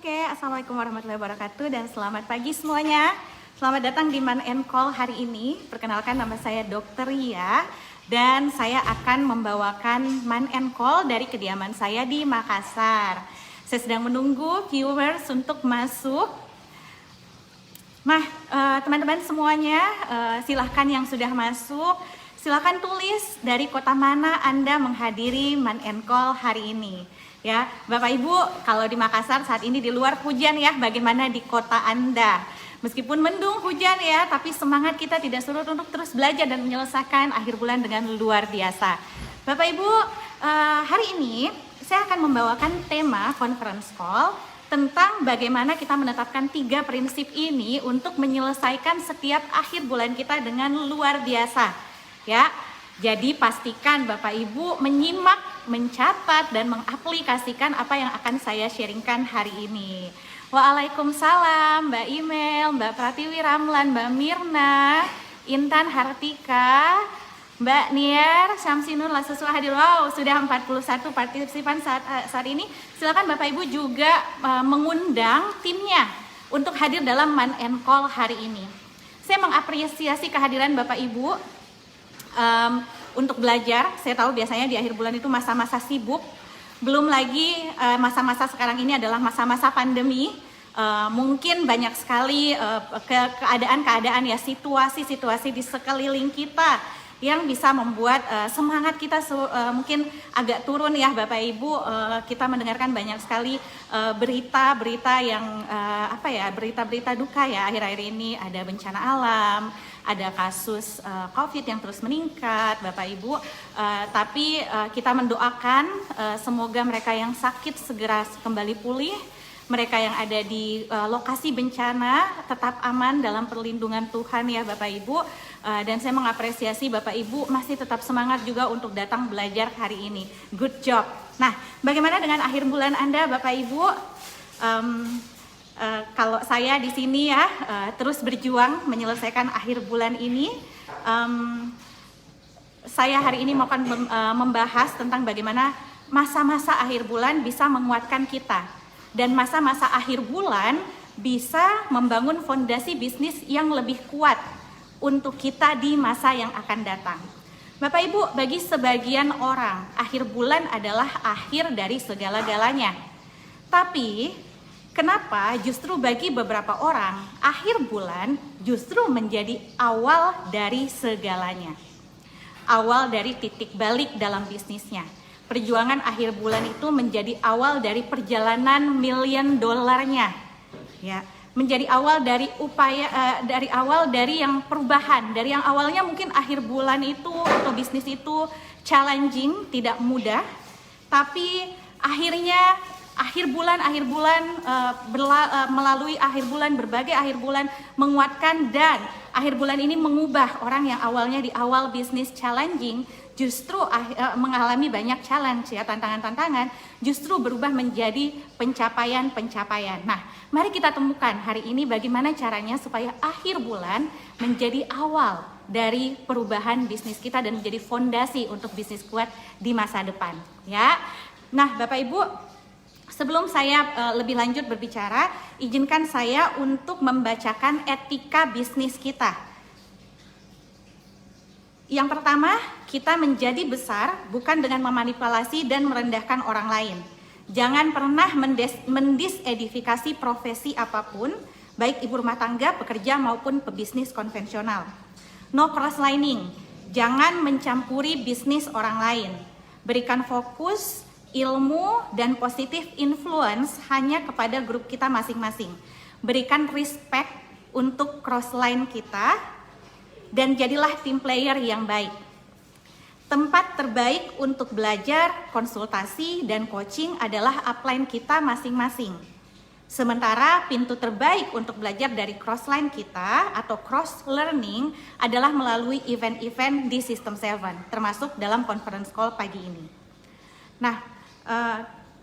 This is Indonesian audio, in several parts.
Oke, Assalamualaikum warahmatullahi wabarakatuh dan selamat pagi semuanya. Selamat datang di Man and Call hari ini. Perkenalkan, nama saya Dr. Ria dan saya akan membawakan Man and Call dari kediaman saya di Makassar. Saya sedang menunggu viewers untuk masuk. Nah, teman-teman semuanya, silahkan yang sudah masuk, silahkan tulis dari kota mana Anda menghadiri Man and Call hari ini. Ya, Bapak Ibu, kalau di Makassar saat ini di luar hujan ya, bagaimana di kota Anda? Meskipun mendung hujan ya, tapi semangat kita tidak surut untuk terus belajar dan menyelesaikan akhir bulan dengan luar biasa. Bapak Ibu, hari ini saya akan membawakan tema conference call tentang bagaimana kita menetapkan 3 prinsip ini untuk menyelesaikan setiap akhir bulan kita dengan luar biasa. Ya, jadi pastikan Bapak Ibu menyimak, mencatat dan mengaplikasikan apa yang akan saya sharingkan hari ini. Waalaikumsalam Mbak Imel, Mbak Pratiwi Ramlan, Mbak Mirna, Intan Hartika, Mbak Nier, Syamsinur Lasusul hadir. Wow, sudah 41 partisipan saat ini. Silakan Bapak Ibu juga mengundang timnya untuk hadir dalam Man and Call hari ini. Saya mengapresiasi kehadiran Bapak Ibu untuk belajar. Saya tahu biasanya di akhir bulan itu masa-masa sibuk. Belum lagi masa-masa sekarang ini adalah masa-masa pandemi. Mungkin banyak sekali keadaan-keadaan ya, situasi-situasi di sekeliling kita yang bisa membuat semangat kita mungkin agak turun ya Bapak Ibu. Kita mendengarkan banyak sekali berita-berita yang berita-berita duka ya akhir-akhir ini. Ada bencana alam, ada kasus COVID yang terus meningkat Bapak Ibu. Tapi kita mendoakan semoga mereka yang sakit segera kembali pulih. Mereka yang ada di lokasi bencana tetap aman dalam perlindungan Tuhan ya Bapak Ibu. Dan saya mengapresiasi Bapak Ibu masih tetap semangat juga untuk datang belajar hari ini. Good job. Nah, bagaimana dengan akhir bulan Anda Bapak Ibu? Kalau saya di sini ya terus berjuang menyelesaikan akhir bulan ini. Saya hari ini mau membahas tentang bagaimana masa-masa akhir bulan bisa menguatkan kita. Dan masa-masa akhir bulan bisa membangun fondasi bisnis yang lebih kuat untuk kita di masa yang akan datang. Bapak Ibu, bagi sebagian orang, akhir bulan adalah akhir dari segala-galanya. Tapi, kenapa justru bagi beberapa orang, akhir bulan justru menjadi awal dari segalanya? Awal dari titik balik dalam bisnisnya. Perjuangan akhir bulan itu menjadi awal dari perjalanan $1 million-nya. Ya. Menjadi awal dari upaya dari yang perubahan, dari yang awalnya mungkin akhir bulan itu atau bisnis itu challenging, tidak mudah, tapi akhirnya melalui akhir bulan, berbagai akhir bulan menguatkan, dan akhir bulan ini mengubah orang yang awalnya di awal bisnis challenging justru mengalami banyak challenge ya, tantangan-tantangan, justru berubah menjadi pencapaian-pencapaian. Nah, mari kita temukan hari ini bagaimana caranya supaya akhir bulan menjadi awal dari perubahan bisnis kita dan menjadi fondasi untuk bisnis kuat di masa depan ya. Nah, Bapak Ibu, sebelum saya lebih lanjut berbicara, izinkan saya untuk membacakan etika bisnis kita. Yang pertama, kita menjadi besar bukan dengan memanipulasi dan merendahkan orang lain. Jangan pernah mendisedifikasi profesi apapun, baik ibu rumah tangga, pekerja maupun pebisnis konvensional. No cross-lining, jangan mencampuri bisnis orang lain. Berikan fokus, ilmu, dan positif influence hanya kepada grup kita masing-masing. Berikan respect untuk cross-line kita, dan jadilah tim player yang baik. Tempat terbaik untuk belajar, konsultasi, dan coaching adalah upline kita masing-masing. Sementara pintu terbaik untuk belajar dari crossline kita atau cross learning adalah melalui event-event di System 7, termasuk dalam conference call pagi ini. Nah,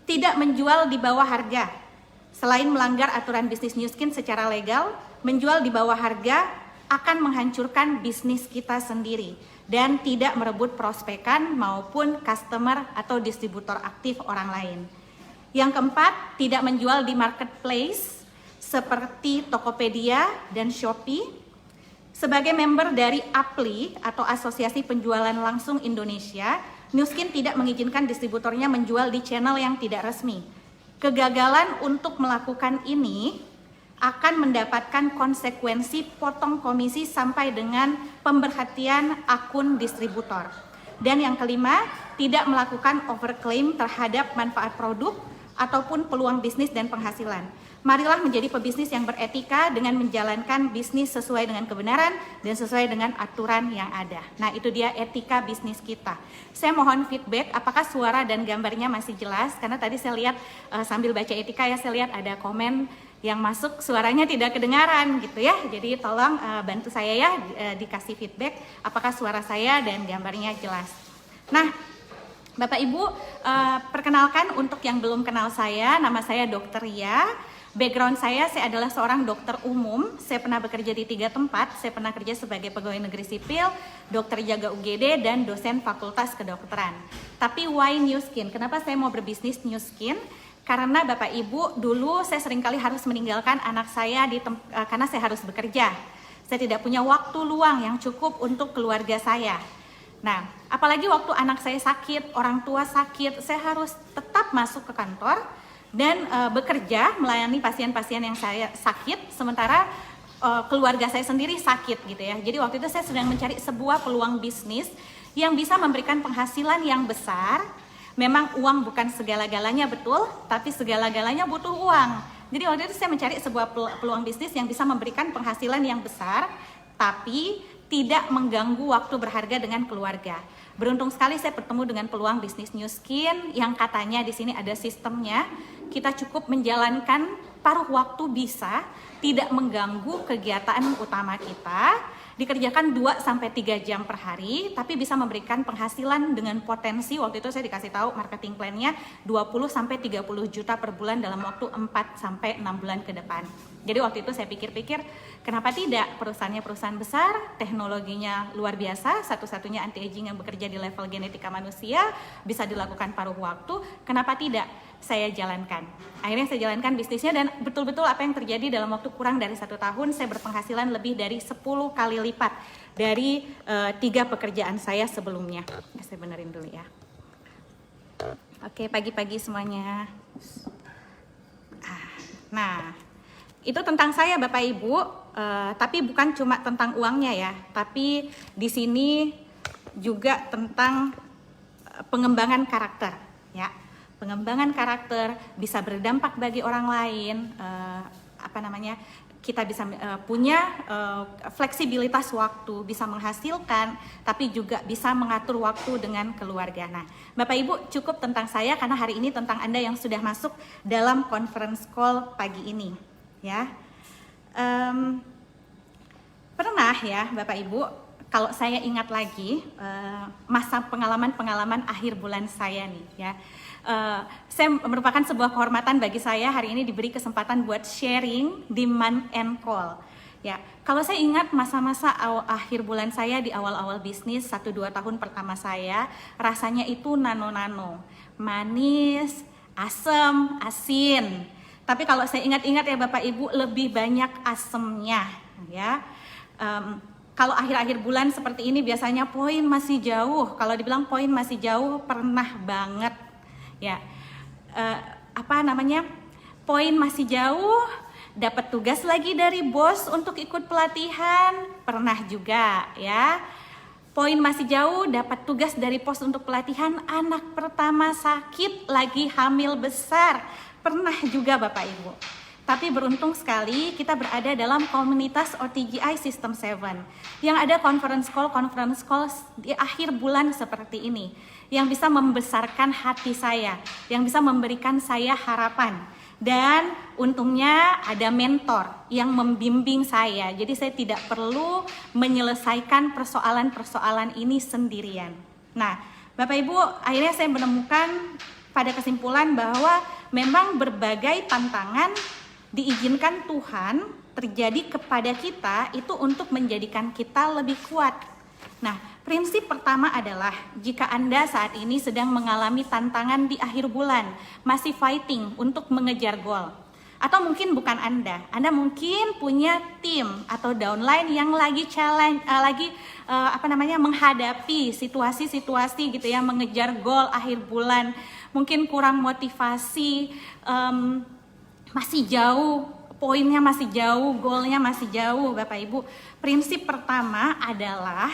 tidak menjual di bawah harga. Selain melanggar aturan bisnis Nu Skin secara legal, menjual di bawah harga akan menghancurkan bisnis kita sendiri dan tidak merebut prospekan maupun customer atau distributor aktif orang lain. Yang keempat, tidak menjual di marketplace seperti Tokopedia dan Shopee. Sebagai member dari APLI atau Asosiasi Penjualan Langsung Indonesia, Nu Skin tidak mengizinkan distributornya menjual di channel yang tidak resmi. Kegagalan untuk melakukan ini akan mendapatkan konsekuensi potong komisi sampai dengan pemberhentian akun distributor. Dan yang kelima, tidak melakukan overclaim terhadap manfaat produk ataupun peluang bisnis dan penghasilan. Marilah menjadi pebisnis yang beretika dengan menjalankan bisnis sesuai dengan kebenaran dan sesuai dengan aturan yang ada. Nah, itu dia etika bisnis kita. Saya mohon feedback apakah suara dan gambarnya masih jelas, karena tadi saya lihat sambil baca etika ya, saya lihat ada komen yang masuk suaranya tidak kedengaran gitu ya. Jadi tolong bantu saya ya, dikasih feedback apakah suara saya dan gambarnya jelas. Nah, Bapak Ibu, perkenalkan untuk yang belum kenal saya, nama saya Dr. Ria. Background saya adalah seorang dokter umum. Saya pernah bekerja di 3 tempat. Saya pernah kerja sebagai pegawai negeri sipil, dokter jaga UGD, dan dosen fakultas kedokteran. Tapi why Nu Skin? Kenapa saya mau berbisnis Nu Skin? Karena Bapak Ibu, dulu saya seringkali harus meninggalkan anak saya karena saya harus bekerja. Saya tidak punya waktu luang yang cukup untuk keluarga saya. Nah, apalagi waktu anak saya sakit, orang tua sakit, saya harus tetap masuk ke kantor dan bekerja melayani pasien-pasien yang saya sakit, sementara keluarga saya sendiri sakit gitu ya. Jadi waktu itu saya sedang mencari sebuah peluang bisnis yang bisa memberikan penghasilan yang besar. Memang uang bukan segala-galanya, betul, tapi segala-galanya butuh uang. Jadi waktu itu saya mencari sebuah peluang bisnis yang bisa memberikan penghasilan yang besar, tapi tidak mengganggu waktu berharga dengan keluarga. Beruntung sekali saya bertemu dengan peluang bisnis Nu Skin yang katanya di sini ada sistemnya. Kita cukup menjalankan paruh waktu bisa, tidak mengganggu kegiatan utama kita, dikerjakan 2-3 jam per hari, tapi bisa memberikan penghasilan dengan potensi, waktu itu saya dikasih tahu marketing plan-nya 20-30 juta per bulan dalam waktu 4-6 bulan ke depan. Jadi waktu itu saya pikir-pikir, kenapa tidak? Perusahaannya perusahaan besar, teknologinya luar biasa, satu-satunya anti-aging yang bekerja di level genetika manusia, bisa dilakukan paruh waktu, kenapa tidak? Saya jalankan. Akhirnya saya jalankan bisnisnya dan betul-betul apa yang terjadi dalam waktu kurang dari 1 tahun, saya berpenghasilan lebih dari 10 kali lipat dari 3 pekerjaan saya sebelumnya. Saya benerin dulu ya. Oke, pagi-pagi semuanya. Nah, itu tentang saya Bapak Ibu, tapi bukan cuma tentang uangnya ya, tapi di sini juga tentang pengembangan karakter ya. Pengembangan karakter bisa berdampak bagi orang lain, kita bisa punya fleksibilitas waktu, bisa menghasilkan, tapi juga bisa mengatur waktu dengan keluarga. Nah, Bapak Ibu, cukup tentang saya karena hari ini tentang Anda yang sudah masuk dalam conference call pagi ini, ya. Pernah ya, Bapak Ibu, kalau saya ingat lagi masa pengalaman akhir bulan saya nih, ya. Saya merupakan sebuah kehormatan bagi saya hari ini diberi kesempatan buat sharing di Month End Call. Ya, kalau saya ingat masa-masa akhir bulan saya di awal-awal bisnis 1-2 tahun pertama saya, rasanya itu nano-nano, manis, asam, asin. Tapi kalau saya ingat-ingat ya Bapak Ibu, lebih banyak asemnya, ya. Kalau akhir-akhir bulan seperti ini biasanya poin masih jauh. Kalau dibilang poin masih jauh, pernah banget. Ya, poin masih jauh, dapat tugas lagi dari bos untuk ikut pelatihan, pernah juga ya. Poin masih jauh, dapat tugas dari pos untuk pelatihan, anak pertama sakit, lagi hamil besar, pernah juga Bapak Ibu. Tapi beruntung sekali kita berada dalam komunitas OTGI System 7 yang ada conference call di akhir bulan seperti ini, yang bisa membesarkan hati saya, yang bisa memberikan saya harapan. Dan untungnya ada mentor yang membimbing saya, jadi saya tidak perlu menyelesaikan persoalan-persoalan ini sendirian. Nah, Bapak Ibu, akhirnya saya menemukan pada kesimpulan bahwa memang berbagai tantangan diizinkan Tuhan terjadi kepada kita itu untuk menjadikan kita lebih kuat. Nah, Prinsip pertama adalah jika Anda saat ini sedang mengalami tantangan di akhir bulan, masih fighting untuk mengejar goal. Atau mungkin bukan Anda mungkin punya tim atau downline yang lagi challenge, menghadapi situasi-situasi gitu ya, mengejar goal akhir bulan, mungkin kurang motivasi, masih jauh, poinnya masih jauh, goalnya masih jauh, Bapak Ibu. Prinsip pertama adalah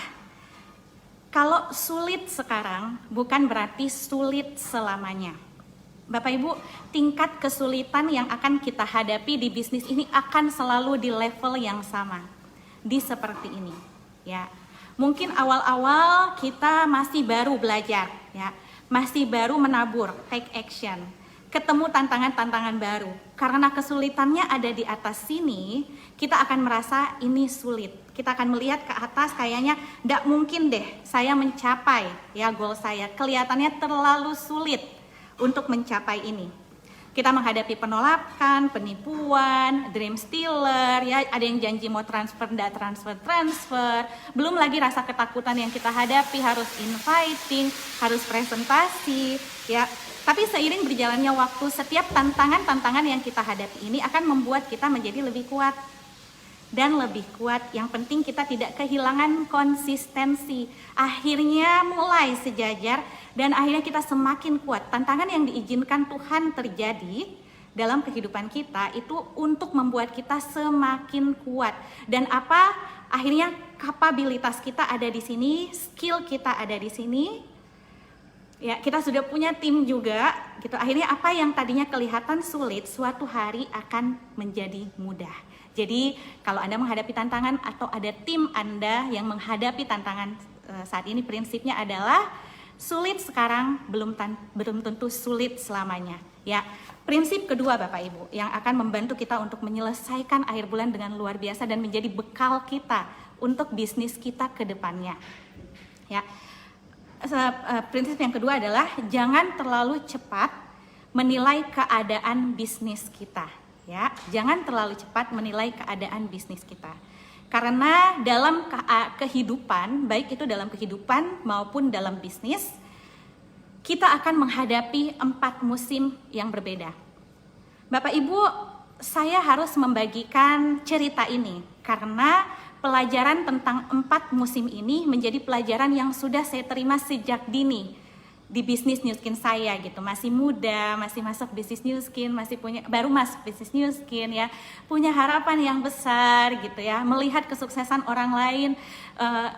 kalau sulit sekarang bukan berarti sulit selamanya. Bapak Ibu, tingkat kesulitan yang akan kita hadapi di bisnis ini akan selalu di level yang sama, di seperti ini, ya. Mungkin awal-awal kita masih baru belajar, ya, masih baru menabur, take action, ketemu tantangan-tantangan baru. Karena kesulitannya ada di atas sini, kita akan merasa ini sulit. Kita akan melihat ke atas, kayaknya tidak mungkin deh saya mencapai ya goal saya. Kelihatannya terlalu sulit untuk mencapai ini. Kita menghadapi penolakan, penipuan, dream stealer, ya, ada yang janji mau transfer, tidak transfer. Belum lagi rasa ketakutan yang kita hadapi, harus inviting, harus presentasi, ya. Tapi seiring berjalannya waktu, setiap tantangan-tantangan yang kita hadapi ini akan membuat kita menjadi lebih kuat. Dan lebih kuat, yang penting kita tidak kehilangan konsistensi. Akhirnya mulai sejajar dan akhirnya kita semakin kuat. Tantangan yang diizinkan Tuhan terjadi dalam kehidupan kita itu untuk membuat kita semakin kuat. Dan apa? Akhirnya kapabilitas kita ada di sini, skill kita ada di sini. Ya, kita sudah punya tim juga gitu. Akhirnya apa yang tadinya kelihatan sulit suatu hari akan menjadi mudah. Jadi kalau Anda menghadapi tantangan atau ada tim Anda yang menghadapi tantangan saat ini, prinsipnya adalah sulit sekarang belum tentu sulit selamanya. Ya, prinsip kedua Bapak Ibu yang akan membantu kita untuk menyelesaikan akhir bulan dengan luar biasa dan menjadi bekal kita untuk bisnis kita ke depannya. Ya, prinsip yang kedua adalah jangan terlalu cepat menilai keadaan bisnis kita. Ya, jangan terlalu cepat menilai keadaan bisnis kita. Karena dalam kehidupan, baik itu dalam kehidupan maupun dalam bisnis, kita akan menghadapi 4 musim yang berbeda. Bapak Ibu, saya harus membagikan cerita ini karena pelajaran tentang 4 musim ini menjadi pelajaran yang sudah saya terima sejak dini di bisnis Nu Skin saya gitu. Masih muda, masih masuk bisnis Nu Skin, baru masuk bisnis Nu Skin ya, punya harapan yang besar gitu ya, melihat kesuksesan orang lain,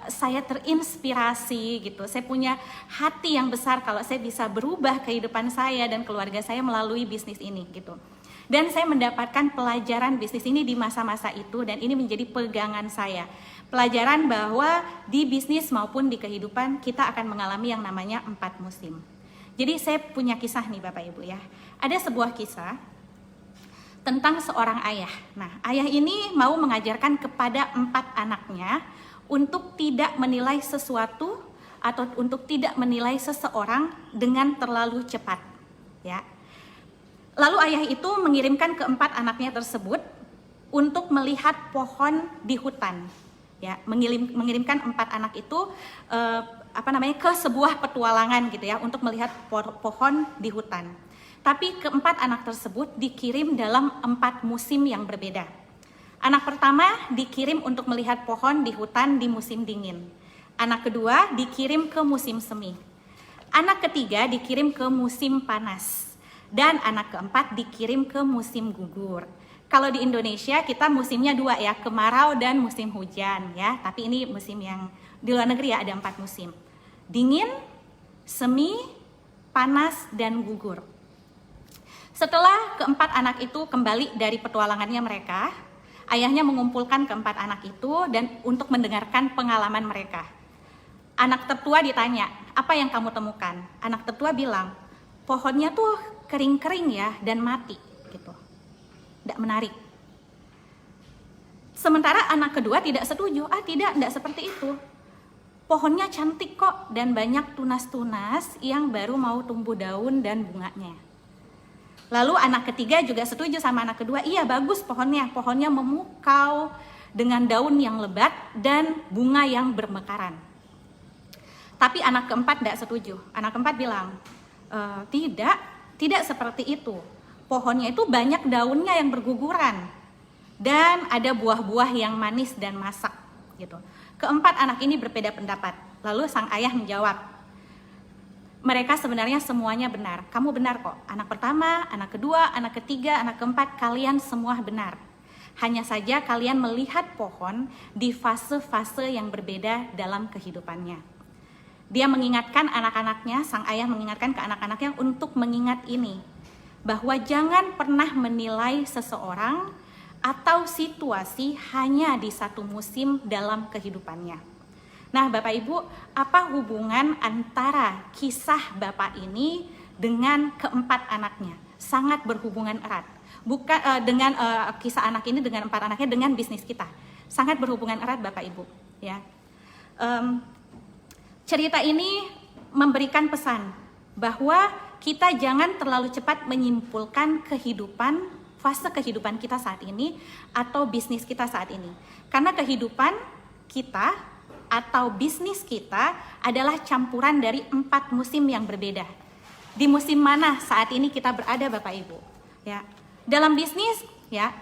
saya terinspirasi gitu. Saya punya hati yang besar kalau saya bisa berubah kehidupan saya dan keluarga saya melalui bisnis ini gitu. Dan saya mendapatkan pelajaran bisnis ini di masa-masa itu dan ini menjadi pegangan saya. Pelajaran bahwa di bisnis maupun di kehidupan kita akan mengalami yang namanya 4 musim. Jadi saya punya kisah nih Bapak Ibu ya. Ada sebuah kisah tentang seorang ayah. Nah, ayah ini mau mengajarkan kepada 4 anaknya untuk tidak menilai sesuatu atau untuk tidak menilai seseorang dengan terlalu cepat. Ya. Lalu ayah itu mengirimkan ke 4 anaknya tersebut untuk melihat pohon di hutan. Ya, mengirimkan 4 anak itu ke sebuah petualangan gitu ya untuk melihat pohon di hutan. Tapi ke-4 anak tersebut dikirim dalam 4 musim yang berbeda. Anak pertama dikirim untuk melihat pohon di hutan di musim dingin. Anak kedua dikirim ke musim semi. Anak ketiga dikirim ke musim panas. Dan anak keempat dikirim ke musim gugur. Kalau di Indonesia kita musimnya 2 ya, kemarau dan musim hujan ya. Tapi ini musim yang di luar negeri ya, ada 4 musim. Dingin, semi, panas, dan gugur. Setelah ke-4 anak itu kembali dari petualangannya mereka, ayahnya mengumpulkan ke-4 anak itu dan untuk mendengarkan pengalaman mereka. Anak tertua ditanya, apa yang kamu temukan? Anak tertua bilang, pohonnya tuh kering-kering ya dan mati gitu. Tidak menarik. Sementara anak kedua tidak setuju. Tidak seperti itu. Pohonnya cantik kok dan banyak tunas-tunas yang baru mau tumbuh daun dan bunganya. Lalu anak ketiga juga setuju sama anak kedua. Iya bagus pohonnya. Pohonnya memukau dengan daun yang lebat dan bunga yang bermekaran. Tapi anak keempat tidak setuju. Anak keempat bilang, tidak seperti itu. Pohonnya itu banyak daunnya yang berguguran dan ada buah-buah yang manis dan masak gitu. Keempat anak ini berbeda pendapat. Lalu sang ayah menjawab, mereka sebenarnya semuanya benar. Kamu benar kok. Anak pertama, anak kedua, anak ketiga, anak keempat, kalian semua benar. Hanya saja kalian melihat pohon di fase-fase yang berbeda dalam kehidupannya. Dia mengingatkan anak-anaknya, sang ayah mengingatkan ke anak-anaknya untuk mengingat ini, bahwa jangan pernah menilai seseorang atau situasi hanya di satu musim dalam kehidupannya. Nah, Bapak Ibu, apa hubungan antara kisah Bapak ini dengan keempat anaknya? Sangat berhubungan erat. Bukan dengan kisah anak ini dengan empat anaknya dengan bisnis kita. Sangat berhubungan erat, Bapak Ibu, ya. Cerita ini memberikan pesan bahwa kita jangan terlalu cepat menyimpulkan fase kehidupan kita saat ini atau bisnis kita saat ini. Karena kehidupan kita atau bisnis kita adalah campuran dari 4 musim yang berbeda. Di musim mana saat ini kita berada, Bapak Ibu? Ya. Dalam bisnis, ya,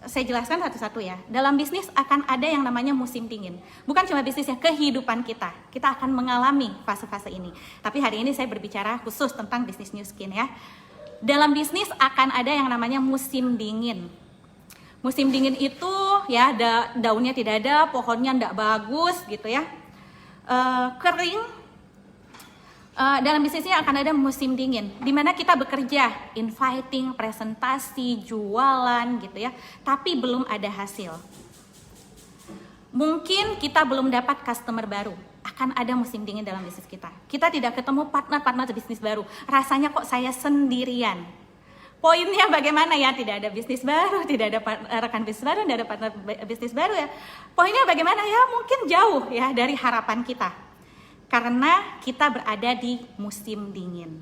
saya jelaskan satu-satu ya. Dalam bisnis akan ada yang namanya musim dingin. Bukan cuma bisnisnya, kehidupan kita. Kita akan mengalami fase-fase ini. Tapi hari ini saya berbicara khusus tentang bisnis Nu Skin ya. Dalam bisnis akan ada yang namanya musim dingin. Musim dingin itu ya daunnya tidak ada, pohonnya tidak bagus gitu ya. Kering. Dalam bisnisnya akan ada musim dingin, di mana kita bekerja, inviting, presentasi, jualan gitu ya, tapi belum ada hasil. Mungkin kita belum dapat customer baru, akan ada musim dingin dalam bisnis kita. Kita tidak ketemu partner bisnis baru, rasanya kok saya sendirian. Poinnya bagaimana ya? Tidak ada bisnis baru, tidak ada rekan bisnis baru, tidak ada partner bisnis baru ya. Poinnya bagaimana ya? Mungkin jauh ya dari harapan kita. Karena kita berada di musim dingin.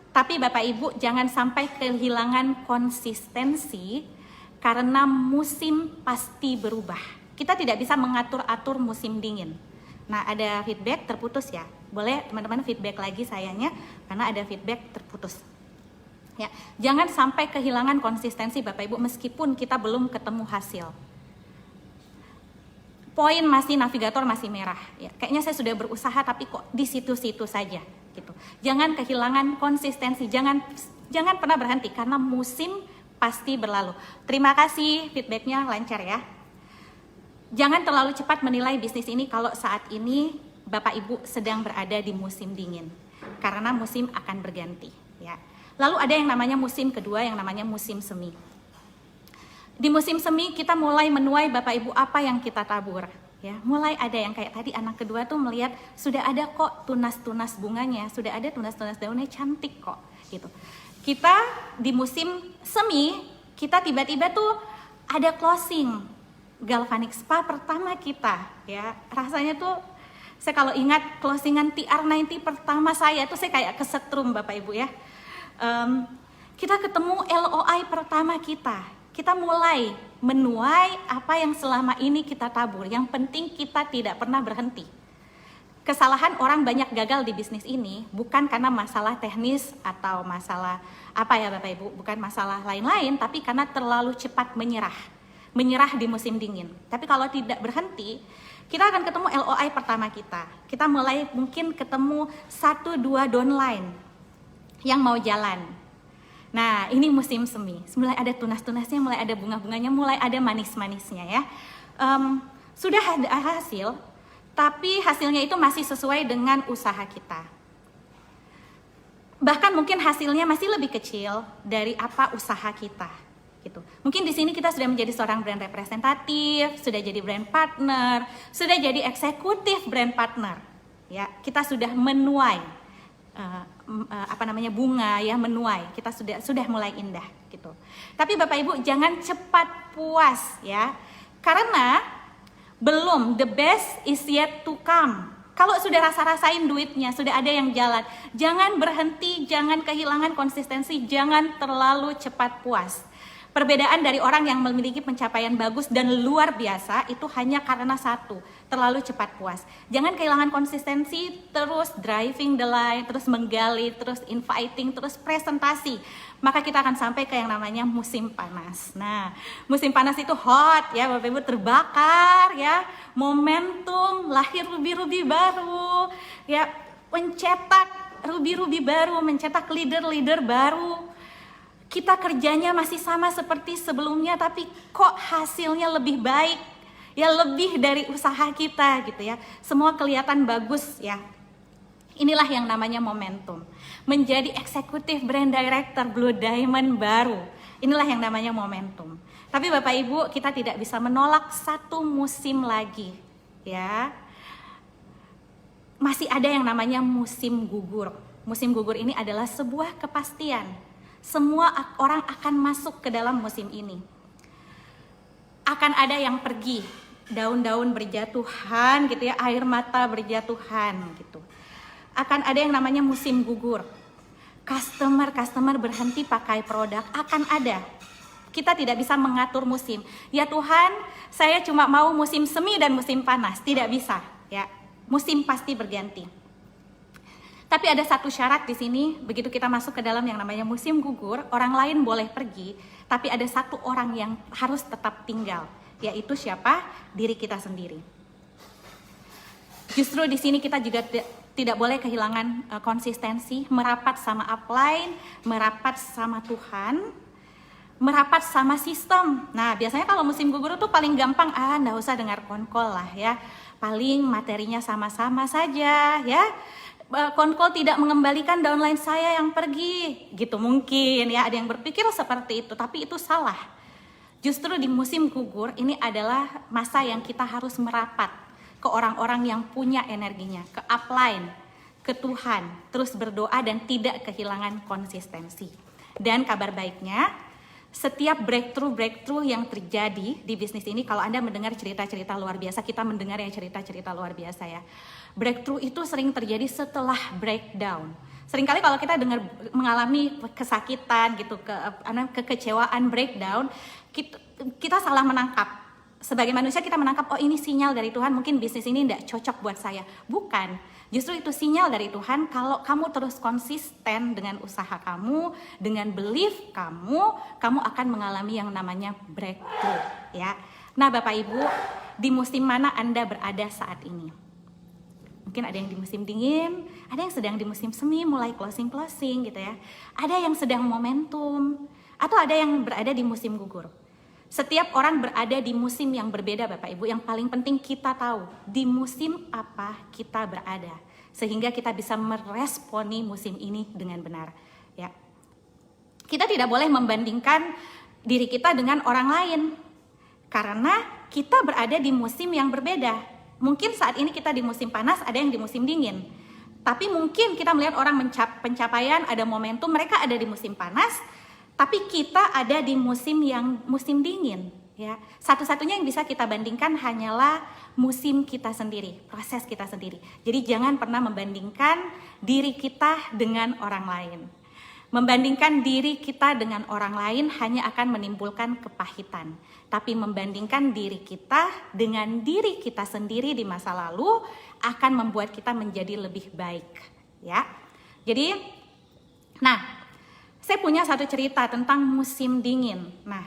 Tapi Bapak Ibu jangan sampai kehilangan konsistensi karena musim pasti berubah. Kita tidak bisa mengatur-atur musim dingin. Nah, ada feedback terputus ya. Boleh teman-teman feedback lagi sayangnya karena ada feedback terputus. Ya, jangan sampai kehilangan konsistensi Bapak Ibu meskipun kita belum ketemu hasil. Poin masih navigator masih merah ya. Kayaknya saya sudah berusaha tapi kok di situ-situ saja gitu. Jangan kehilangan konsistensi, jangan pernah berhenti karena musim pasti berlalu. Terima kasih feedbacknya lancar ya. Jangan terlalu cepat menilai bisnis ini kalau saat ini Bapak Ibu sedang berada di musim dingin. Karena musim akan berganti ya. Lalu ada yang namanya musim kedua yang namanya musim semi. Di musim semi kita mulai menuai Bapak Ibu apa yang kita tabur ya. Mulai ada yang kayak tadi anak kedua tuh melihat sudah ada kok tunas-tunas bunganya, sudah ada tunas-tunas daunnya cantik kok gitu. Kita di musim semi kita tiba-tiba tuh ada closing Galvanic Spa pertama kita ya. Rasanya tuh saya kalau ingat closingan TR90 pertama saya tuh saya kayak kesetrum Bapak Ibu ya. Kita ketemu LOI pertama kita mulai menuai apa yang selama ini kita tabur. Yang penting kita tidak pernah berhenti. Kesalahan orang banyak gagal di bisnis ini bukan karena masalah teknis atau masalah apa ya Bapak Ibu, bukan masalah lain-lain, tapi karena terlalu cepat menyerah di musim dingin. Tapi kalau tidak berhenti, kita akan ketemu LOI pertama kita. Kita mulai mungkin ketemu 1-2 downline yang mau jalan. Nah, ini musim semi. Mulai ada tunas-tunasnya, mulai ada bunga-bunganya, mulai ada manis-manisnya ya. Sudah ada hasil, tapi hasilnya itu masih sesuai dengan usaha kita. Bahkan mungkin hasilnya masih lebih kecil dari apa usaha kita. Gitu. Mungkin di sini kita sudah menjadi seorang brand representatif, sudah jadi brand partner, sudah jadi eksekutif brand partner. Ya, kita sudah menuai bunga ya, menuai. Kita sudah mulai indah gitu. Tapi Bapak Ibu jangan cepat puas ya. Karena belum, the best is yet to come. Kalau sudah rasa-rasain duitnya, sudah ada yang jalan, jangan berhenti, jangan kehilangan konsistensi, jangan terlalu cepat puas. Perbedaan dari orang yang memiliki pencapaian bagus dan luar biasa itu hanya karena satu, terlalu cepat puas. Jangan kehilangan konsistensi, terus driving the line, terus menggali, terus inviting, terus presentasi. Maka kita akan sampai ke yang namanya musim panas. Nah, musim panas itu hot ya, Bapak Ibu, terbakar ya, momentum, lahir rubi-rubi baru, ya, mencetak rubi-rubi baru, mencetak leader-leader baru. Kita kerjanya masih sama seperti sebelumnya, tapi kok hasilnya lebih baik, ya, lebih dari usaha kita gitu ya. Semua kelihatan bagus ya. Inilah yang namanya momentum. Menjadi eksekutif brand director Blue Diamond baru, inilah yang namanya momentum. Tapi Bapak Ibu, kita tidak bisa menolak satu musim lagi ya. Masih ada yang namanya musim gugur. Musim gugur ini adalah sebuah kepastian. Semua orang akan masuk ke dalam musim ini. Akan ada yang pergi, daun-daun berjatuhan gitu ya, air mata berjatuhan gitu. Akan ada yang namanya musim gugur. Customer berhenti pakai produk, akan ada. Kita tidak bisa mengatur musim. Ya Tuhan, saya cuma mau musim semi dan musim panas, tidak bisa ya. Musim pasti berganti. Tapi ada satu syarat di sini, begitu kita masuk ke dalam yang namanya musim gugur, orang lain boleh pergi, tapi ada satu orang yang harus tetap tinggal, yaitu siapa? Diri kita sendiri. Justru di sini kita juga tidak boleh kehilangan konsistensi, merapat sama upline, merapat sama Tuhan, merapat sama sistem. Nah, biasanya kalau musim gugur itu paling gampang, nggak usah dengar konkol lah ya, paling materinya sama-sama saja ya. Konkol tidak mengembalikan downline saya yang pergi, gitu mungkin ya, ada yang berpikir seperti itu, tapi itu salah. Justru di musim gugur ini adalah masa yang kita harus merapat ke orang-orang yang punya energinya, ke upline, ke Tuhan, terus berdoa dan tidak kehilangan konsistensi. Dan kabar baiknya, setiap breakthrough yang terjadi di bisnis ini, kalau Anda mendengar cerita-cerita luar biasa, kita mendengar yang cerita-cerita luar biasa ya. Breakthrough itu sering terjadi setelah breakdown. Seringkali kalau kita mengalami kesakitan gitu, kekecewaan, breakdown, kita salah menangkap. Sebagai manusia kita menangkap, oh ini sinyal dari Tuhan, mungkin bisnis ini tidak cocok buat saya. Bukan, justru itu sinyal dari Tuhan kalau kamu terus konsisten dengan usaha kamu, dengan belief kamu akan mengalami yang namanya breakthrough ya. Nah Bapak Ibu, di musim mana Anda berada saat ini? Mungkin ada yang di musim dingin, ada yang sedang di musim semi, mulai closing gitu ya. Ada yang sedang momentum, atau ada yang berada di musim gugur. Setiap orang berada di musim yang berbeda Bapak Ibu. Yang paling penting kita tahu di musim apa kita berada, sehingga kita bisa meresponi musim ini dengan benar ya. Kita tidak boleh membandingkan diri kita dengan orang lain, karena kita berada di musim yang berbeda. Mungkin saat ini kita di musim panas, ada yang di musim dingin. Tapi mungkin kita melihat orang pencapaian, ada momentum, mereka ada di musim panas, tapi kita ada di musim dingin ya. Satu-satunya yang bisa kita bandingkan hanyalah musim kita sendiri, proses kita sendiri. Jadi jangan pernah membandingkan diri kita dengan orang lain. Membandingkan diri kita dengan orang lain hanya akan menimbulkan kepahitan. Tapi membandingkan diri kita dengan diri kita sendiri di masa lalu akan membuat kita menjadi lebih baik ya. Jadi, nah, saya punya satu cerita tentang musim dingin. Nah,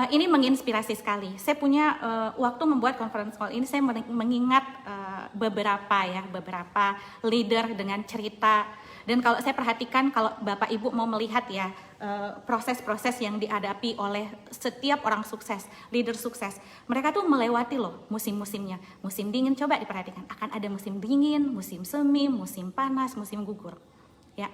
ini menginspirasi sekali. Saya punya waktu membuat conference call ini, saya mengingat beberapa leader dengan cerita. Dan kalau saya perhatikan, kalau Bapak Ibu mau melihat ya proses-proses yang dihadapi oleh setiap orang sukses, leader sukses, mereka tuh melewati loh musim-musimnya. Musim dingin, coba diperhatikan, akan ada musim dingin, musim semi, musim panas, musim gugur. Ya,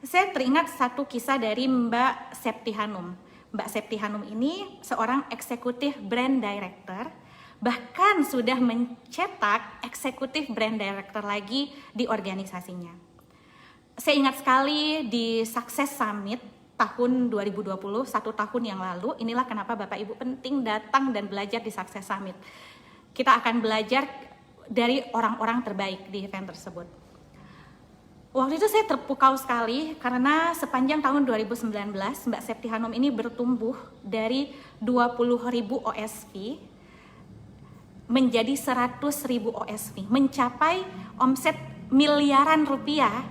saya teringat satu kisah dari Mbak Septi Hanum. Mbak Septi Hanum ini seorang eksekutif brand director, bahkan sudah mencetak eksekutif brand director lagi di organisasinya. Saya ingat sekali di Success Summit tahun 2020, 1 tahun yang lalu, inilah kenapa Bapak Ibu penting datang dan belajar di Success Summit. Kita akan belajar dari orang-orang terbaik di event tersebut. Waktu itu saya terpukau sekali karena sepanjang tahun 2019 Mbak Septi Hanum ini bertumbuh dari 20.000 OSV menjadi 100.000 OSV, mencapai omset miliaran rupiah,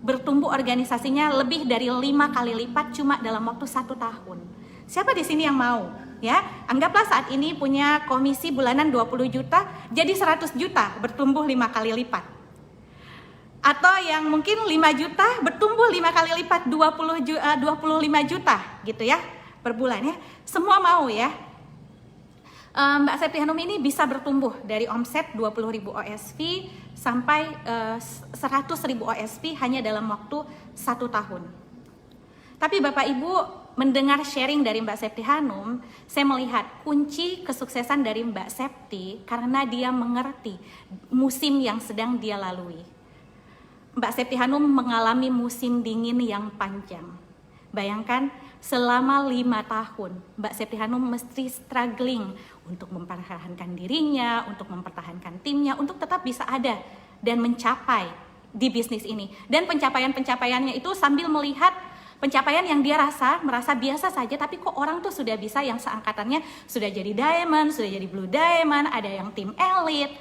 bertumbuh organisasinya lebih dari 5 kali lipat cuma dalam waktu 1 tahun. Siapa di sini yang mau? Ya, anggaplah saat ini punya komisi bulanan 20 juta jadi 100 juta, bertumbuh 5 kali lipat. Atau yang mungkin 5 juta bertumbuh 5 kali lipat 25 juta gitu ya per bulan ya. Semua mau ya. Mbak Septi Hanum ini bisa bertumbuh dari omset 20.000 OSV sampai 100.000 OSV hanya dalam waktu 1 tahun. Tapi Bapak Ibu mendengar sharing dari Mbak Septi Hanum, saya melihat kunci kesuksesan dari Mbak Septi karena dia mengerti musim yang sedang dia lalui. Mbak Septi Hanum mengalami musim dingin yang panjang. Bayangkan selama 5 tahun Mbak Septi Hanum mesti struggling untuk mempertahankan dirinya, untuk mempertahankan timnya, untuk tetap bisa ada dan mencapai di bisnis ini. Dan pencapaiannya itu sambil melihat pencapaian yang dia merasa biasa saja, tapi kok orang tuh sudah bisa yang seangkatannya sudah jadi diamond, sudah jadi blue diamond, ada yang tim elite.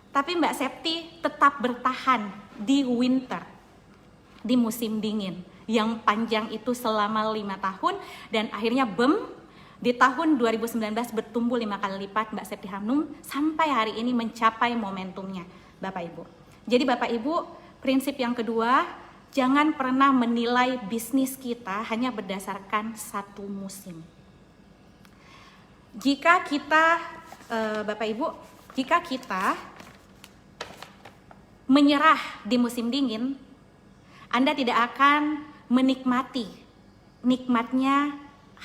Tapi Mbak Septi tetap bertahan di winter, di musim dingin yang panjang itu selama 5 tahun dan akhirnya di tahun 2019 bertumbuh 5 kali lipat Mbak Septi Hanum sampai hari ini mencapai momentumnya Bapak Ibu. Jadi Bapak Ibu, prinsip yang kedua, jangan pernah menilai bisnis kita hanya berdasarkan satu musim. Jika kita Bapak Ibu, jika kita menyerah di musim dingin, Anda tidak akan menikmati nikmatnya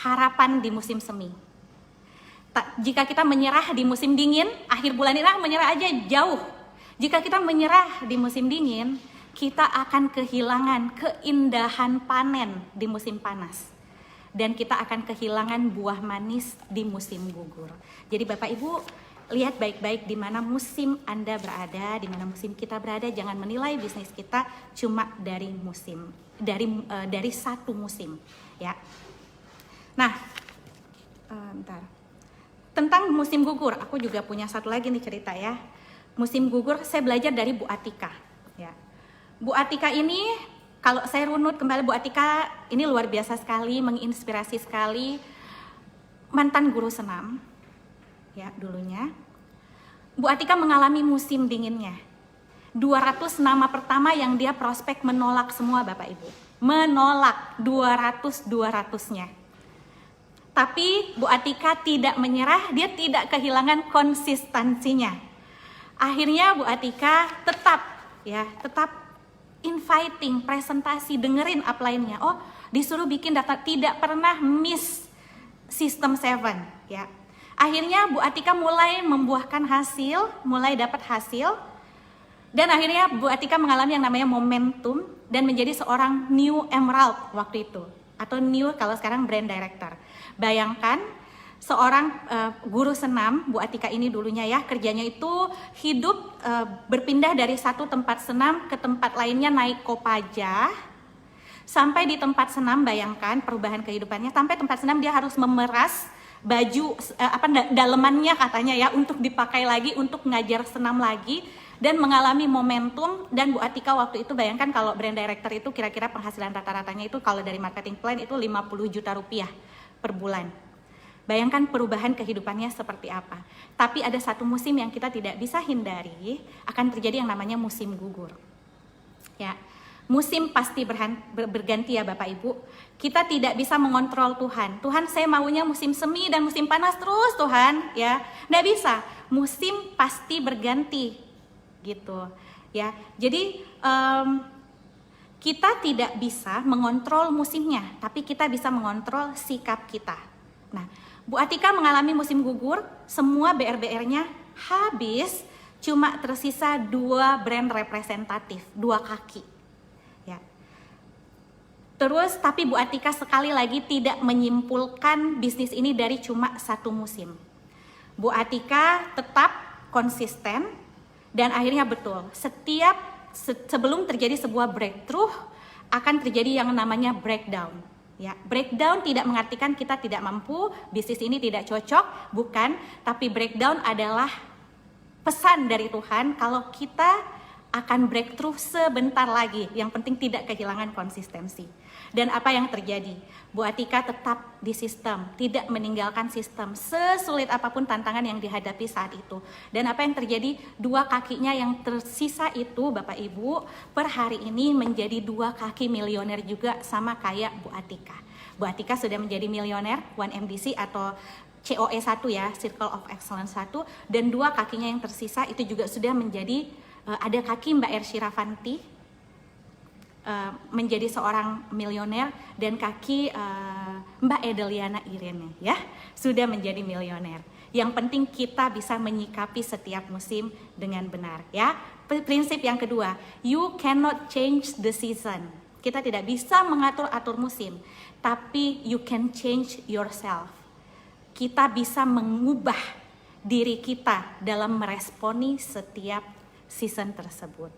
harapan di musim semi. Jika kita menyerah di musim dingin, akhir bulan ini menyerah aja jauh. Jika kita menyerah di musim dingin, kita akan kehilangan keindahan panen di musim panas. Dan kita akan kehilangan buah manis di musim gugur. Jadi Bapak Ibu, lihat baik-baik di mana musim Anda berada, di mana musim kita berada. Jangan menilai bisnis kita cuma dari musim, dari satu musim, ya. Nah, tentang musim gugur, aku juga punya satu lagi nih cerita ya. Musim gugur saya belajar dari Bu Atika, ya. Bu Atika ini, kalau saya runut kembali, Bu Atika ini luar biasa sekali, menginspirasi sekali, mantan guru senam. Ya, dulunya Bu Atika mengalami musim dinginnya. 200 nama pertama yang dia prospek menolak semua Bapak Ibu. Menolak 200-200-nya. Tapi Bu Atika tidak menyerah, dia tidak kehilangan konsistensinya. Akhirnya Bu Atika tetap inviting, presentasi, dengerin upline-nya. Oh, disuruh bikin data, tidak pernah miss System 7 ya. Akhirnya Bu Atika mulai membuahkan hasil, mulai dapat hasil. Dan akhirnya Bu Atika mengalami yang namanya momentum dan menjadi seorang new emerald waktu itu. Atau new kalau sekarang brand director. Bayangkan seorang guru senam, Bu Atika ini dulunya ya, kerjanya itu hidup berpindah dari satu tempat senam ke tempat lainnya naik Kopaja. Sampai di tempat senam, bayangkan perubahan kehidupannya. Sampai tempat senam dia harus memeras baju dalemannya katanya ya untuk dipakai lagi untuk ngajar senam lagi dan mengalami momentum. Dan Bu Atika waktu itu bayangkan kalau brand director itu kira-kira penghasilan rata-ratanya itu kalau dari marketing plan itu 50 juta rupiah per bulan. Bayangkan perubahan kehidupannya seperti apa. Tapi ada satu musim yang kita tidak bisa hindari, akan terjadi yang namanya musim gugur. Ya. Musim pasti berganti ya Bapak Ibu. Kita tidak bisa mengontrol Tuhan. Tuhan, saya maunya musim semi dan musim panas terus Tuhan, ya. Nggak bisa. Musim pasti berganti, gitu, ya. Jadi kita tidak bisa mengontrol musimnya, tapi kita bisa mengontrol sikap kita. Nah, Bu Atika mengalami musim gugur, semua BR-BR-nya habis, cuma tersisa 2 brand representatif, 2 kaki. Terus tapi Bu Atika sekali lagi tidak menyimpulkan bisnis ini dari cuma satu musim. Bu Atika tetap konsisten dan akhirnya betul. Setiap sebelum terjadi sebuah breakthrough akan terjadi yang namanya breakdown. Ya, breakdown tidak mengartikan kita tidak mampu, bisnis ini tidak cocok, bukan. Tapi breakdown adalah pesan dari Tuhan kalau kita akan breakthrough sebentar lagi. Yang penting tidak kehilangan konsistensi. Dan apa yang terjadi? Bu Atika tetap di sistem, tidak meninggalkan sistem sesulit apapun tantangan yang dihadapi saat itu. Dan apa yang terjadi? Dua kakinya yang tersisa itu, Bapak Ibu, per hari ini menjadi 2 kaki milioner juga sama kayak Bu Atika. Bu Atika sudah menjadi milioner, 1MDC atau COE 1 ya, Circle of Excellence 1, dan 2 kakinya yang tersisa itu juga sudah menjadi, ada kaki Mbak Ersy Rafanti, menjadi seorang milioner, dan kaki Mbak Edeliana Irene ya sudah menjadi milioner. Yang penting kita bisa menyikapi setiap musim dengan benar ya. Prinsip yang kedua, you cannot change the season. Kita tidak bisa mengatur-atur musim, tapi you can change yourself. Kita bisa mengubah diri kita dalam meresponi setiap season tersebut.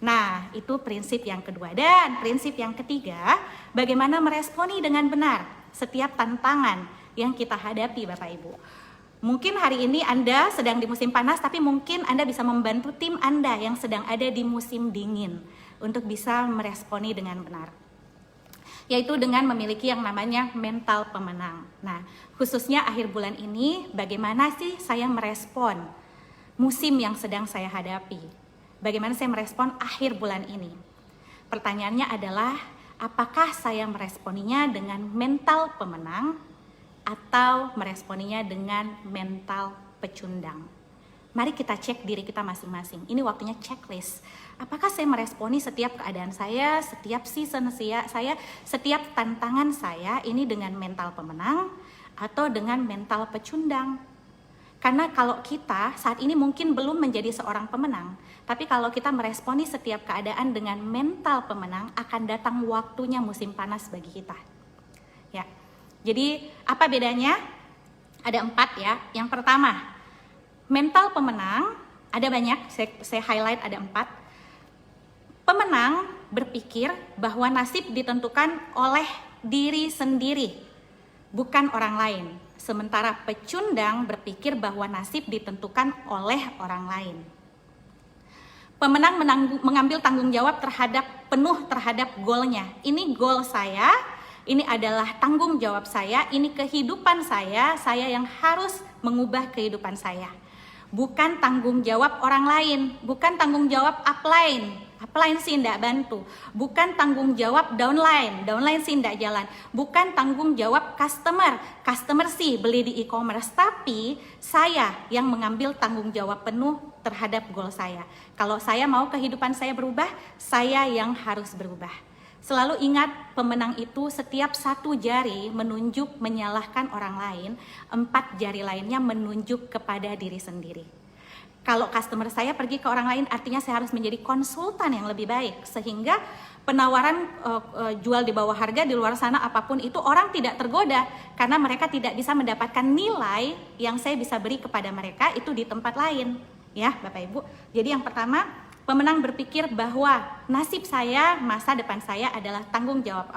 Nah, itu prinsip yang kedua. Dan prinsip yang ketiga, bagaimana meresponi dengan benar setiap tantangan yang kita hadapi, Bapak Ibu. Mungkin hari ini Anda sedang di musim panas, tapi mungkin Anda bisa membantu tim Anda yang sedang ada di musim dingin untuk bisa meresponi dengan benar. Yaitu dengan memiliki yang namanya mental pemenang. Nah, khususnya akhir bulan ini, bagaimana sih saya merespon musim yang sedang saya hadapi? Bagaimana saya merespon akhir bulan ini? Pertanyaannya adalah, apakah saya meresponinya dengan mental pemenang atau meresponinya dengan mental pecundang? Mari kita cek diri kita masing-masing. Ini waktunya checklist. Apakah saya meresponi setiap keadaan saya, setiap season saya, setiap tantangan saya ini dengan mental pemenang atau dengan mental pecundang? Karena kalau kita saat ini mungkin belum menjadi seorang pemenang, tapi kalau kita meresponi setiap keadaan dengan mental pemenang, akan datang waktunya musim panas bagi kita. Ya, jadi apa bedanya? Ada 4 ya. Yang pertama, mental pemenang ada banyak. Saya highlight ada 4. Pemenang berpikir bahwa nasib ditentukan oleh diri sendiri, bukan orang lain. Sementara pecundang berpikir bahwa nasib ditentukan oleh orang lain. Pemenang mengambil tanggung jawab penuh terhadap goalnya. Ini goal saya, ini adalah tanggung jawab saya, ini kehidupan saya yang harus mengubah kehidupan saya. Bukan tanggung jawab orang lain, bukan tanggung jawab upline. Upline sih tidak bantu, bukan tanggung jawab downline sih tidak jalan, bukan tanggung jawab customer sih beli di e-commerce, tapi saya yang mengambil tanggung jawab penuh terhadap goal saya. Kalau saya mau kehidupan saya berubah, saya yang harus berubah. Selalu ingat, pemenang itu setiap 1 jari menunjuk menyalahkan orang lain, 4 jari lainnya menunjuk kepada diri sendiri. Kalau customer saya pergi ke orang lain, artinya saya harus menjadi konsultan yang lebih baik. Sehingga penawaran jual di bawah harga di luar sana apapun itu orang tidak tergoda. Karena mereka tidak bisa mendapatkan nilai yang saya bisa beri kepada mereka itu di tempat lain. Ya Bapak Ibu, jadi yang pertama, pemenang berpikir bahwa nasib saya, masa depan saya adalah tanggung jawab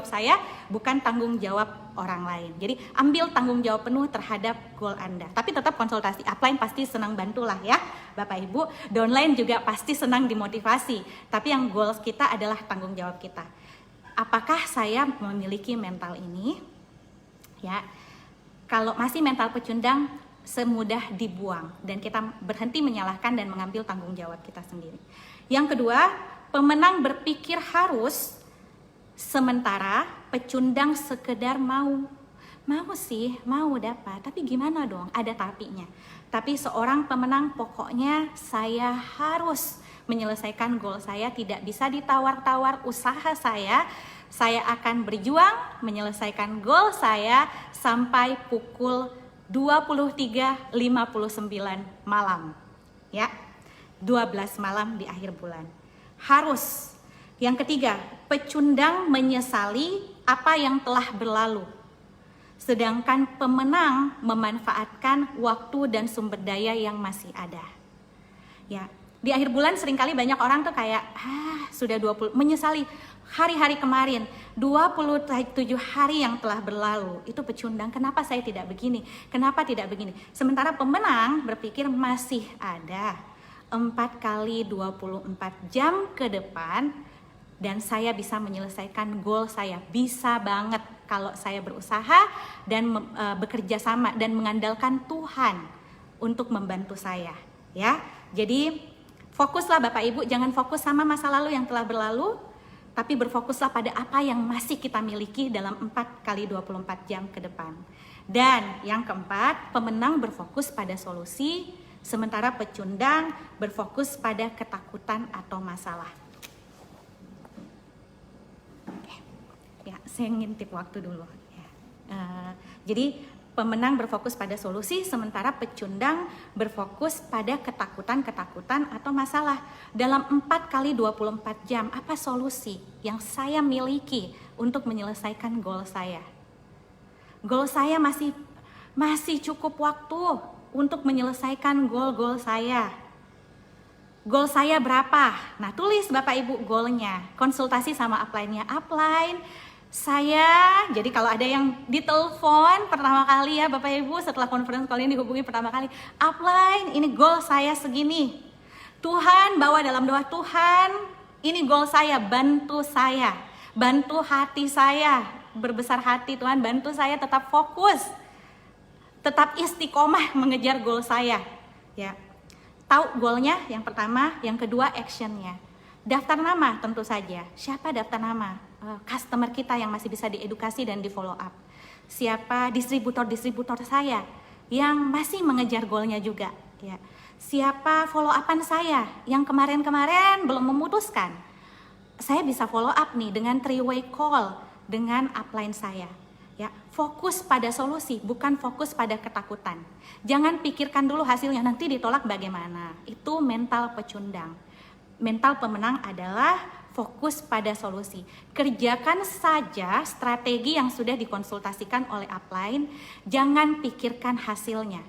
saya, bukan tanggung jawab orang lain. Jadi ambil tanggung jawab penuh terhadap goal Anda. Tapi tetap konsultasi. Upline pasti senang bantulah ya Bapak Ibu. Downline juga pasti senang dimotivasi. Tapi yang goals kita adalah tanggung jawab kita. Apakah saya memiliki mental ini? Ya, kalau masih mental pecundang, semudah dibuang dan kita berhenti menyalahkan dan mengambil tanggung jawab kita sendiri. Yang kedua, pemenang berpikir harus, sementara pecundang sekedar mau sih, mau dapat, tapi gimana dong, ada tapinya. Tapi seorang pemenang pokoknya saya harus menyelesaikan goal saya, tidak bisa ditawar-tawar usaha saya akan berjuang menyelesaikan goal saya sampai pukul 23.59 malam ya, 12 malam di akhir bulan. Harus. Yang ketiga, pecundang menyesali apa yang telah berlalu, sedangkan pemenang memanfaatkan waktu dan sumber daya yang masih ada. Ya, Di akhir bulan seringkali banyak orang tuh kayak, sudah 20, menyesali hari-hari kemarin, 27 hari yang telah berlalu, itu pecundang, kenapa saya tidak begini, kenapa tidak begini. Sementara pemenang berpikir masih ada 4 kali 24 jam ke depan, dan saya bisa menyelesaikan goal saya, bisa banget kalau saya berusaha dan bekerja sama dan mengandalkan Tuhan untuk membantu saya, ya. Jadi fokuslah Bapak Ibu, jangan fokus sama masa lalu yang telah berlalu, tapi berfokuslah pada apa yang masih kita miliki dalam 4 kali 24 jam ke depan. Dan yang keempat, pemenang berfokus pada solusi, sementara pecundang berfokus pada ketakutan atau masalah. Ya, saya ngintip waktu dulu. Ya. Jadi pemenang berfokus pada solusi, sementara pecundang berfokus pada ketakutan atau masalah. Dalam 4 kali 24 jam, apa solusi yang saya miliki untuk menyelesaikan goal saya? Goal saya masih cukup waktu untuk menyelesaikan goal saya. Goal saya berapa? Nah, tulis Bapak Ibu goalnya. Konsultasi sama upline-nya. Upline, saya, jadi kalau ada yang ditelepon pertama kali ya Bapak Ibu, setelah conference call ini dihubungi pertama kali, upline, ini goal saya segini. Tuhan, bawa dalam doa, Tuhan, ini goal saya, bantu hati saya, berbesar hati Tuhan, bantu saya tetap fokus, tetap istiqomah mengejar goal saya. Ya, tahu goalnya yang pertama, yang kedua actionnya. Daftar nama tentu saja. Siapa daftar nama? Customer kita yang masih bisa diedukasi dan di follow up. Siapa distributor saya yang masih mengejar goalnya juga. Ya. Siapa follow upan saya yang kemarin-kemarin belum memutuskan. Saya bisa follow up nih dengan 3-way call dengan upline saya. Ya, fokus pada solusi, bukan fokus pada ketakutan. Jangan pikirkan dulu hasilnya, nanti ditolak bagaimana. Itu mental pecundang. Mental pemenang adalah fokus pada solusi. Kerjakan saja strategi yang sudah dikonsultasikan oleh upline, jangan pikirkan hasilnya.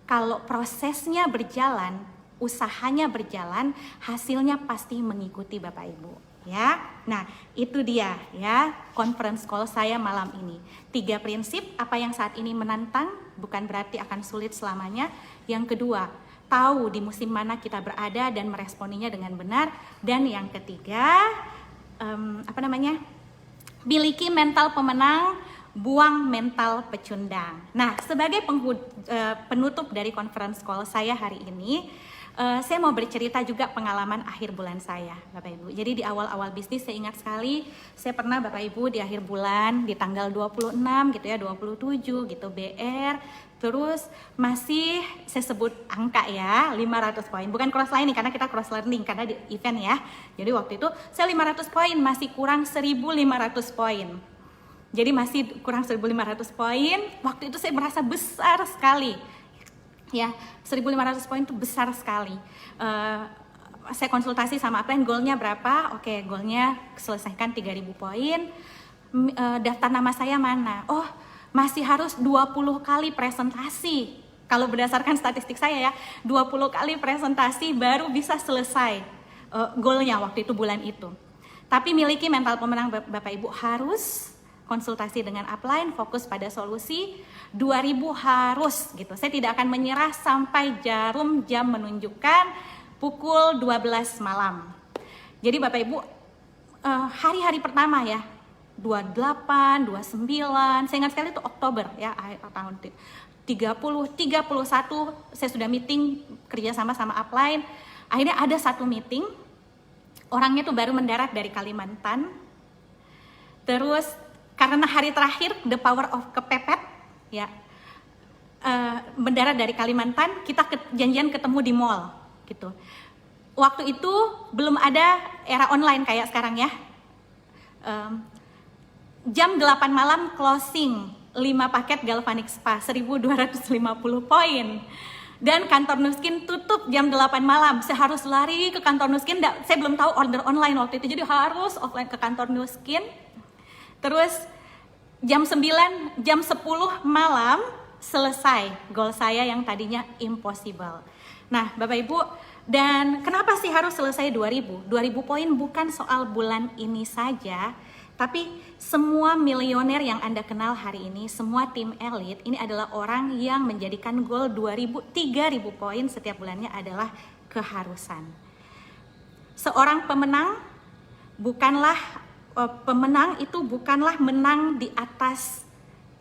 Kalau prosesnya berjalan, usahanya berjalan, hasilnya pasti mengikuti Bapak Ibu. Ya, nah itu dia ya conference call saya malam ini. 3 prinsip, apa yang saat ini menantang bukan berarti akan sulit selamanya. Yang kedua, tahu di musim mana kita berada dan meresponinya dengan benar. Dan yang ketiga, miliki mental pemenang, buang mental pecundang. Nah, sebagai penutup dari conference call saya hari ini, saya mau bercerita juga pengalaman akhir bulan saya, Bapak Ibu. Jadi di awal-awal bisnis saya ingat sekali, saya pernah Bapak Ibu di akhir bulan di tanggal 26 gitu ya, 27 gitu BR, terus masih saya sebut angka ya, 500 poin. Bukan cross learning karena kita cross learning karena di event ya. Jadi waktu itu saya 500 poin, masih kurang 1.500 poin. Jadi masih kurang 1.500 poin. Waktu itu saya merasa besar sekali. Ya, 1.500 poin itu besar sekali. Saya konsultasi sama upline, goalnya berapa? Oke, goalnya selesaikan 3.000 poin. Daftar nama saya mana? Oh, masih harus 20 kali presentasi. Kalau berdasarkan statistik saya ya, 20 kali presentasi baru bisa selesai goalnya waktu itu bulan itu. Tapi miliki mental pemenang Bapak Ibu, harus konsultasi dengan upline, fokus pada solusi. 2.000 harus gitu. Saya tidak akan menyerah sampai jarum jam menunjukkan pukul 12 malam. Jadi Bapak Ibu, hari-hari pertama ya, 28, 29, saya ingat sekali itu Oktober ya, akhir tahun 30, 31, saya sudah meeting kerjasama sama upline. Akhirnya ada satu meeting, orangnya tuh baru mendarat dari Kalimantan. Terus karena hari terakhir the power of kepepet ya, mendarat dari Kalimantan, kita janjian ketemu di mall gitu. Waktu itu belum ada era online kayak sekarang ya. Jam 8 malam closing 5 paket Galvanic Spa 1.250 poin. Dan kantor Nuskin tutup jam 8 malam. Saya harus lari ke kantor Nuskin. Saya belum tahu order online waktu itu, jadi harus offline ke kantor Nuskin. Terus jam 9, jam 10 malam selesai goal saya yang tadinya impossible. Nah, Bapak Ibu, Dan kenapa sih harus selesai 2000? 2000 poin bukan soal bulan ini saja, tapi semua milioner yang Anda kenal hari ini, semua tim elit, ini adalah orang yang menjadikan goal 2000, 3000 poin setiap bulannya adalah keharusan. Seorang pemenang itu bukanlah menang di atas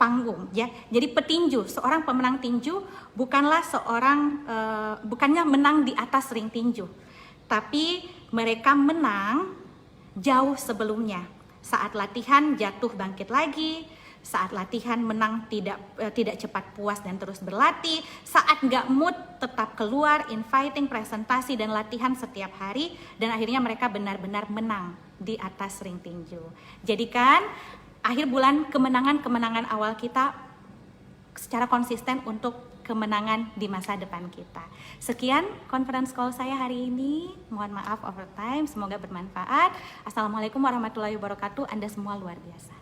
panggung, ya. Jadi petinju, seorang pemenang tinju bukannya menang di atas ring tinju, tapi mereka menang jauh sebelumnya. Saat latihan jatuh bangkit lagi, saat latihan menang tidak cepat puas dan terus berlatih, saat nggak mood tetap keluar, inviting, presentasi dan latihan setiap hari, dan akhirnya mereka benar-benar menang di atas ring tinju. Jadikan akhir bulan kemenangan awal kita secara konsisten untuk kemenangan di masa depan kita. Sekian conference call saya hari ini. Mohon maaf overtime, semoga bermanfaat. Assalamualaikum warahmatullahi wabarakatuh. Anda semua luar biasa.